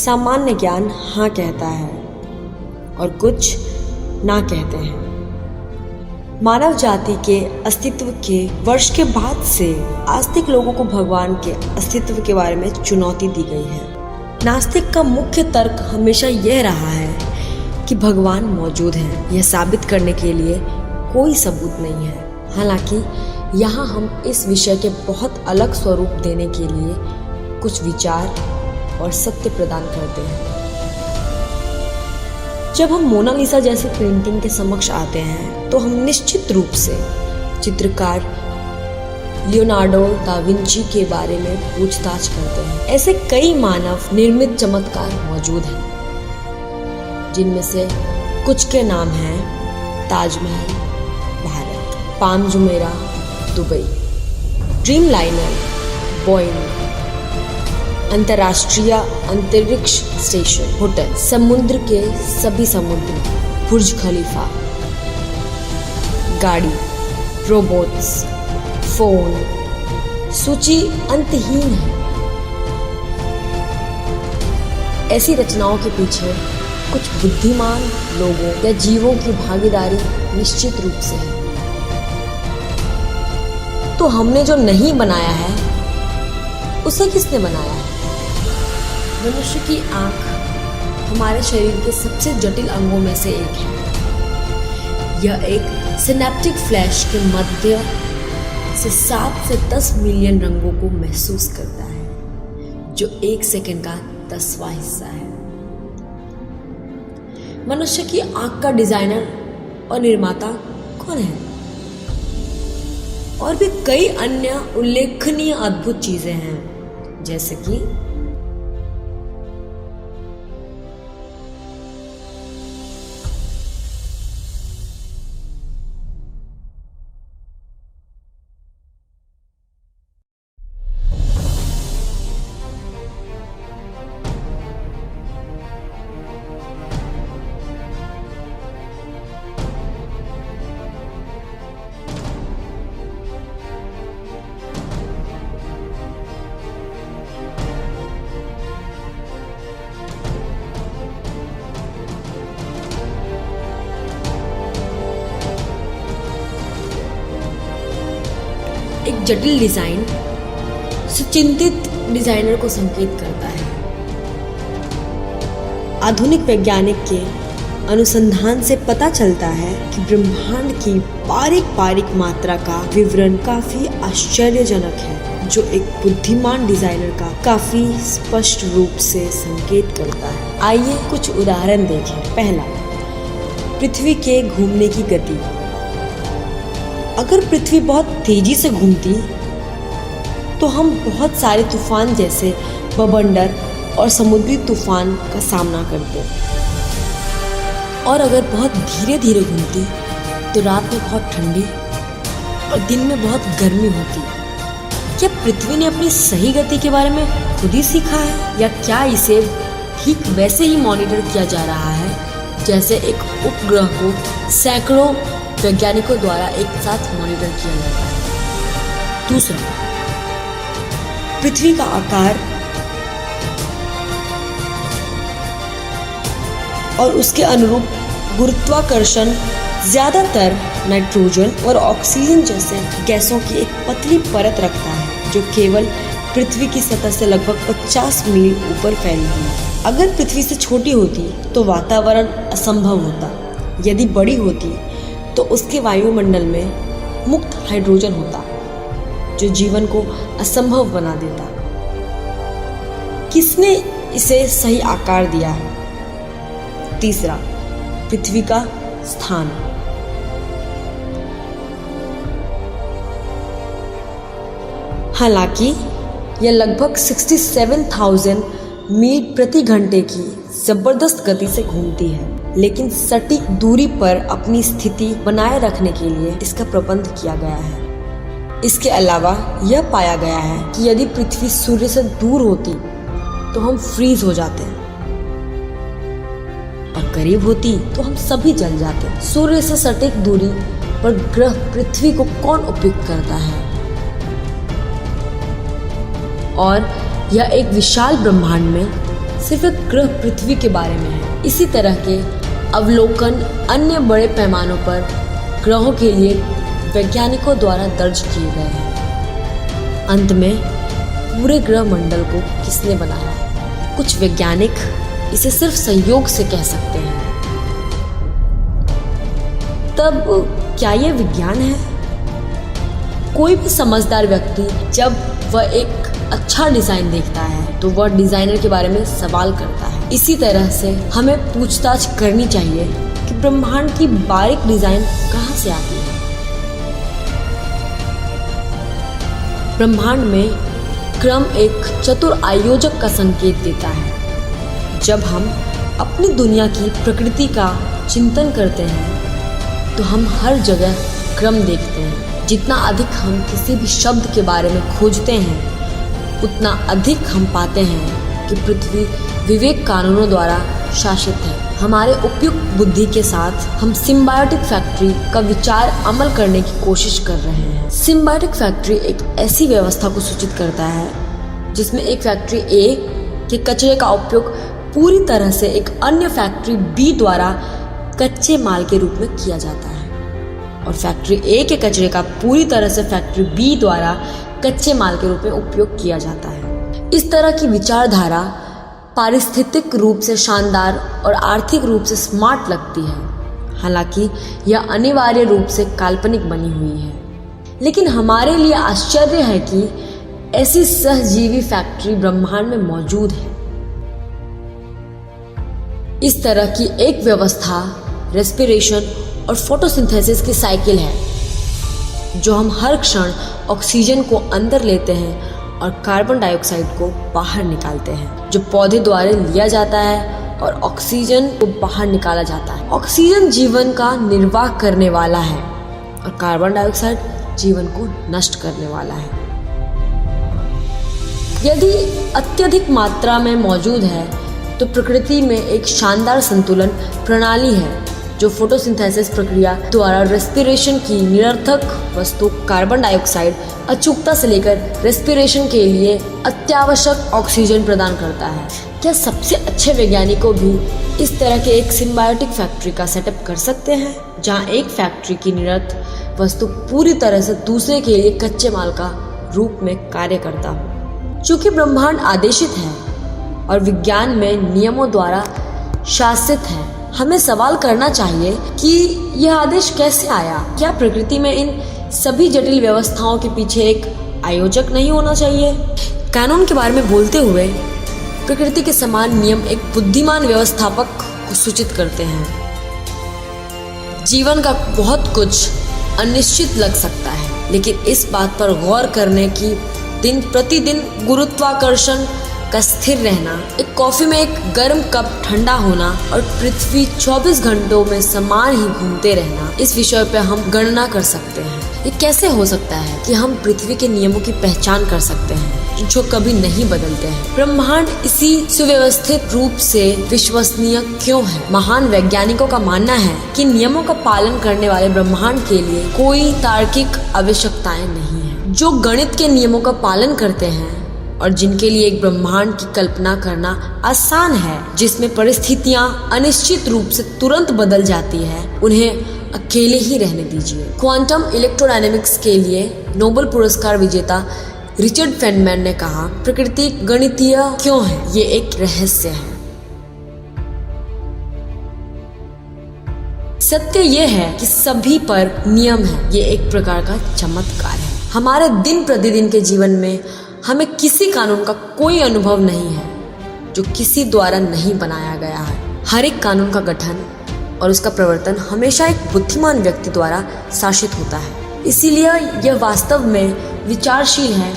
सामान्य ज्ञान हाँ कहता है और कुछ ना कहते हैं। मानव जाति के अस्तित्व के वर्ष के बाद से आस्तिक लोगों को भगवान के अस्तित्व के बारे में चुनौती दी गई है। नास्तिक का मुख्य तर्क हमेशा यह रहा है कि भगवान मौजूद है। यह साबित करने के लिए कोई सबूत नहीं है। हालांकि यहाँ हम इस विषय के बहुत अलग स्वरूप देने के लिए कुछ विचार और सत्य प्रदान करते हैं। जब हम मोनालिसा जैसी पेंटिंग के समक्ष आते हैं तो हम निश्चित रूप से चित्रकार लियोनार्डो दा विंची के बारे में पूछताछ करते हैं। ऐसे कई मानव निर्मित चमत्कार मौजूद हैं, जिनमें से कुछ के नाम हैं Taj Mahal Bharat, palm Jumeirah Dubai, dream liner Boeing, अंतर्राष्ट्रीय अंतरिक्ष स्टेशन, होटल, समुद्र के सभी समुद्र, बुर्ज खलीफा, गाड़ी, रोबोट्स, फोन, सूची अंतहीन है। ऐसी रचनाओं के पीछे कुछ बुद्धिमान लोगों या जीवों की भागीदारी निश्चित रूप से है। तो हमने जो नहीं बनाया है उसे किसने बनाया है? मनुष्य की आंख हमारे शरीर के सबसे जटिल अंगों में से एक है। यह एक सिनेप्टिक फ्लैश के मध्य से 7 से 10 मिलियन रंगों को महसूस करता है, जो 1 सेकंड का 10वां हिस्सा है। मनुष्य की आंख का डिजाइनर और निर्माता कौन है? और भी कई अन्य उल्लेखनीय अद्भुत चीजें हैं, जैसे कि एक जटिल डिजाइन सुचिंतित डिजाइनर को संकेत करता है। आधुनिक वैज्ञानिक के अनुसंधान से पता चलता है कि ब्रह्मांड की बारीक मात्रा का विवरण काफी आश्चर्यजनक है, जो एक बुद्धिमान डिजाइनर का काफी स्पष्ट रूप से संकेत करता है। आइए कुछ उदाहरण देखें। पहला, पृथ्वी के घूमने की गति। अगर पृथ्वी बहुत तेजी से घूमती तो हम बहुत सारे तूफान जैसे बवंडर और समुद्री तूफान का सामना करते, और अगर बहुत धीरे धीरे घूमती तो रात में बहुत ठंडी और दिन में बहुत गर्मी होती। क्या पृथ्वी ने अपनी सही गति के बारे में खुद ही सीखा है, या क्या इसे ठीक वैसे ही मॉनिटर किया जा रहा है जैसे एक उपग्रह को सैकड़ों वैज्ञानिकों द्वारा एक साथ मॉनिटर किया जाता है? दूसरा, पृथ्वी का आकार और उसके अनुरूप गुरुत्वाकर्षण ज्यादातर नाइट्रोजन और ऑक्सीजन जैसे गैसों की एक पतली परत रखता है, जो केवल पृथ्वी की सतह से लगभग 50 मील ऊपर फैली है। अगर पृथ्वी से छोटी होती तो वातावरण असंभव होता। यदि बड़ी होती तो उसके वायुमंडल में मुक्त हाइड्रोजन होता, जो जीवन को असंभव बना देता। किसने इसे सही आकार दिया है? तीसरा, पृथ्वी का स्थान। हालांकि यह लगभग 67,000 मील प्रति घंटे की जबरदस्त गति से घूमती है, लेकिन सटीक दूरी पर अपनी स्थिति बनाए रखने के लिए इसका प्रबंध किया गया है। इसके अलावा यह पाया गया है कि यदि पृथ्वी सूर्य से दूर होती तो हम फ्रीज हो जाते हैं, और करीब होती तो हम सभी जल जाते। सूर्य से सटीक दूरी पर ग्रह पृथ्वी को कौन उपयुक्त करता है? और यह एक विशाल ब्रह्मांड में सिर्फ एक ग्रह पृथ्वी के बारे में है। इसी तरह के अवलोकन अन्य बड़े पैमानों पर ग्रहों के लिए वैज्ञानिकों द्वारा दर्ज किए गए हैं। अंत में पूरे ग्रह मंडल को किसने बनाया? कुछ वैज्ञानिक इसे सिर्फ संयोग से कह सकते हैं। तब क्या यह विज्ञान है? कोई भी समझदार व्यक्ति जब वह एक अच्छा डिजाइन देखता है तो वह डिजाइनर के बारे में सवाल करता है। इसी तरह से हमें पूछताछ करनी चाहिए कि ब्रह्मांड की बारीक डिजाइन कहाँ से आती है। ब्रह्मांड में क्रम एक चतुर आयोजक का संकेत देता है। जब हम अपनी दुनिया की प्रकृति का चिंतन करते हैं तो हम हर जगह क्रम देखते हैं। जितना अधिक हम किसी भी शब्द के बारे में खोजते हैं उतना अधिक हम पाते हैं कि पृथ्वी विवेक कानूनों द्वारा शासित है। हमारे उपयुक्त बुद्धि के साथ हम सिम्बायोटिक फैक्ट्री का विचार अमल करने की कोशिश कर रहे हैं। सिम्बायोटिक फैक्ट्री एक ऐसी व्यवस्था को सूचित करता है जिसमें एक फैक्ट्री ए के कचरे का उपयोग पूरी तरह से एक अन्य फैक्ट्री बी द्वारा कच्चे माल के रूप में किया जाता है और फैक्ट्री ए के कचरे का पूरी तरह से फैक्ट्री बी द्वारा कच्चे माल के रूप में उपयोग किया जाता है। इस तरह की विचारधारा पारिस्थितिक रूप से शानदार और आर्थिक रूप से स्मार्ट लगती है। हालांकि यह अनिवार्य रूप से काल्पनिक बनी हुई है, लेकिन हमारे लिए आश्चर्य है कि ऐसी सहजीवी फैक्ट्री ब्रह्मांड में मौजूद है। इस तरह की एक व्यवस्था रेस्पिरेशन और फोटोसिंथेसिस की साइकिल है, जो हम हर क्षण ऑक्सीजन को अंदर लेते हैं और कार्बन डाइऑक्साइड को बाहर निकालते हैं, जो पौधे द्वारा लिया जाता है और ऑक्सीजन को बाहर निकाला जाता है। ऑक्सीजन जीवन का निर्वाह करने वाला है और कार्बन डाइऑक्साइड जीवन को नष्ट करने वाला है। यदि अत्यधिक मात्रा में मौजूद है तो प्रकृति में एक शानदार संतुलन प्रणाली है जो फोटोसिंथेसिस प्रक्रिया द्वारा रेस्पिरेशन की निरर्थक वस्तु कार्बन डाइऑक्साइड अचूकता से लेकर रेस्पिरेशन के लिए अत्यावश्यक ऑक्सीजन प्रदान करता है। क्या सबसे अच्छे वैज्ञानिकों भी इस तरह के एक सिम्बायोटिक फैक्ट्री का सेटअप कर सकते हैं, जहां एक फैक्ट्री की निरर्थक वस्तु पूरी तरह से दूसरे के लिए कच्चे माल का रूप में कार्य करता हो? चूंकि ब्रह्मांड आदेशित है और विज्ञान में नियमों द्वारा शासित है, हमें सवाल करना चाहिए कि यह आदेश कैसे आया? क्या प्रकृति में इन सभी जटिल व्यवस्थाओं के पीछे एक आयोजक नहीं होना चाहिए? कानून के बारे में बोलते हुए प्रकृति के समान नियम एक बुद्धिमान व्यवस्थापक को सूचित करते हैं। जीवन का बहुत कुछ अनिश्चित लग सकता है, लेकिन इस बात पर गौर करने की दिन प्रतिदिन गुरुत्वाकर्षण का स्थिर रहना, एक कॉफी में एक गर्म कप ठंडा होना और पृथ्वी 24 घंटों में समान ही घूमते रहना, इस विषय पर हम गणना कर सकते हैं। ये कैसे हो सकता है कि हम पृथ्वी के नियमों की पहचान कर सकते हैं जो कभी नहीं बदलते हैं? ब्रह्मांड इसी सुव्यवस्थित रूप से विश्वसनीय क्यों है? महान वैज्ञानिकों का मानना है कि नियमों का पालन करने वाले ब्रह्मांड के लिए कोई तार्किक आवश्यकताएं नहीं है। जो गणित के नियमों का पालन करते हैं और जिनके लिए एक ब्रह्मांड की कल्पना करना आसान है, जिसमें परिस्थितियां अनिश्चित रूप से तुरंत बदल जाती है, उन्हें अकेले ही रहने दीजिए। क्वांटम इलेक्ट्रोडायनेमिक्स के लिए नोबेल पुरस्कार विजेता रिचर्ड फेनमैन ने कहा, प्रकृति गणितीय क्यों है? ये एक रहस्य है। सत्य ये है कि सभी पर नियम है। ये एक प्रकार का चमत्कार है। हमारे दिन प्रतिदिन के जीवन में हमें किसी कानून का कोई अनुभव नहीं है जो किसी द्वारा नहीं बनाया गया है। हर एक कानून का गठन और उसका प्रवर्तन हमेशा एक बुद्धिमान व्यक्ति द्वारा शासित होता है। इसीलिए यह वास्तव में विचारशील है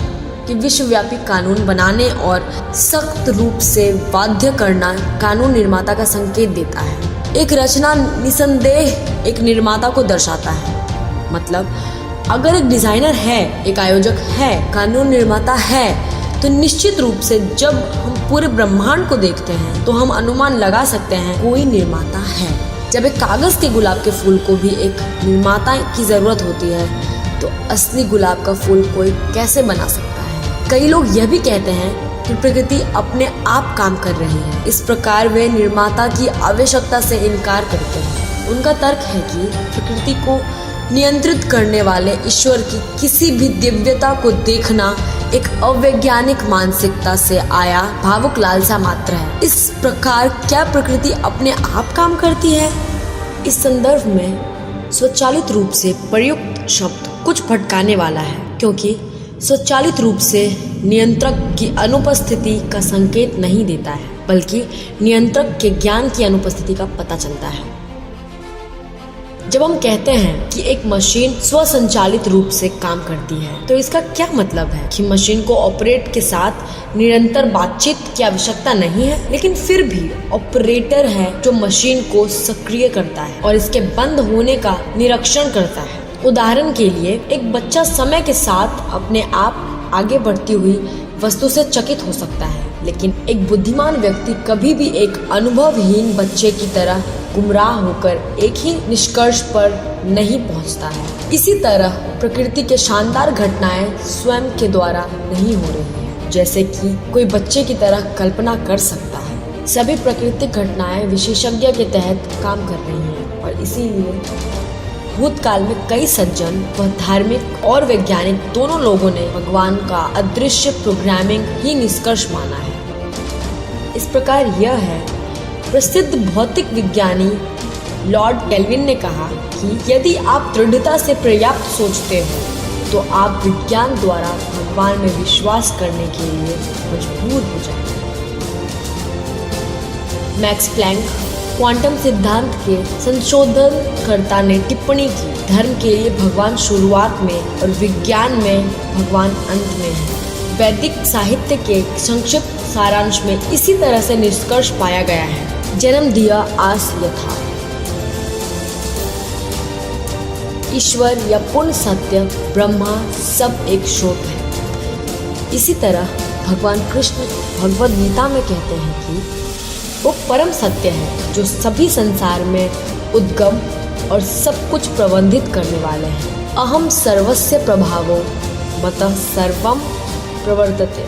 कि विश्वव्यापी कानून बनाने और सख्त रूप से बाध्य करना कानून निर्माता का संकेत देता है। एक रचना निसंदेह एक निर्माता को दर्शाता है। मतलब अगर एक डिजाइनर है, एक आयोजक है, कानून निर्माता है, तो निश्चित रूप से जब हम पूरे ब्रह्मांड को देखते हैं तो हम अनुमान लगा सकते हैं कोई निर्माता है। जब एक कागज के गुलाब के फूल को भी एक निर्माता की जरूरत होती है, तो असली गुलाब का फूल कोई कैसे बना सकता है? कई लोग यह भी कहते हैं कि प्रकृति अपने आप काम कर रही है। इस प्रकार वे निर्माता की आवश्यकता से इनकार करते हैं। उनका तर्क है कि प्रकृति को नियंत्रित करने वाले ईश्वर की किसी भी दिव्यता को देखना एक अवैज्ञानिक मानसिकता से आया भावुक लालसा मात्र है। इस प्रकार क्या प्रकृति अपने आप काम करती है? इस संदर्भ में स्वचालित रूप से प्रयुक्त शब्द कुछ भटकाने वाला है, क्योंकि स्वचालित रूप से नियंत्रक की अनुपस्थिति का संकेत नहीं देता है, बल्कि नियंत्रक के ज्ञान की अनुपस्थिति का पता चलता है। जब हम कहते हैं कि एक मशीन स्वसंचालित रूप से काम करती है, तो इसका क्या मतलब है कि मशीन को ऑपरेट के साथ निरंतर बातचीत की आवश्यकता नहीं है, लेकिन फिर भी ऑपरेटर है जो मशीन को सक्रिय करता है और इसके बंद होने का निरीक्षण करता है। उदाहरण के लिए, एक बच्चा समय के साथ अपने आप आगे बढ़ती हुई वस्तु से चकित हो सकता है, लेकिन एक बुद्धिमान व्यक्ति कभी भी एक अनुभवहीन बच्चे की तरह गुमराह होकर एक ही निष्कर्ष पर नहीं पहुंचता है। इसी तरह प्रकृति के शानदार घटनाएं स्वयं के द्वारा नहीं हो रही हैं, जैसे कि कोई बच्चे की तरह कल्पना कर सकता है। सभी प्राकृतिक घटनाएं विशेषज्ञ के तहत काम कर रही हैं और इसीलिए भूतकाल में कई सज्जन व धार्मिक और वैज्ञानिक दोनों लोगों ने भगवान का अदृश्य प्रोग्रामिंग ही निष्कर्ष माना है। इस प्रकार यह है, प्रसिद्ध भौतिक विज्ञानी लॉर्ड केल्विन ने कहा कि यदि आप दृढ़ता से पर्याप्त सोचते हो तो आप विज्ञान द्वारा भगवान में विश्वास करने के लिए मजबूर हो जाएंगे। मैक्स प्लैंक क्वांटम सिद्धांत के संशोधनकर्ता ने टिप्पणी की, धर्म के लिए भगवान शुरुआत में और विज्ञान में भगवान अंत में है। वैदिक साहित्य के संक्षिप्त सारांश में इसी तरह से निष्कर्ष पाया गया है, जन्म दिया आस यथा। ईश्वर या पूर्ण सत्य ब्रह्मा सब एक शोध है। इसी तरह भगवान कृष्ण भगवद गीता में कहते हैं कि वो परम सत्य है जो सभी संसार में उद्गम और सब कुछ प्रबंधित करने वाले हैं। अहम सर्वस्य प्रभावो मतः सर्वम प्रवर्तते।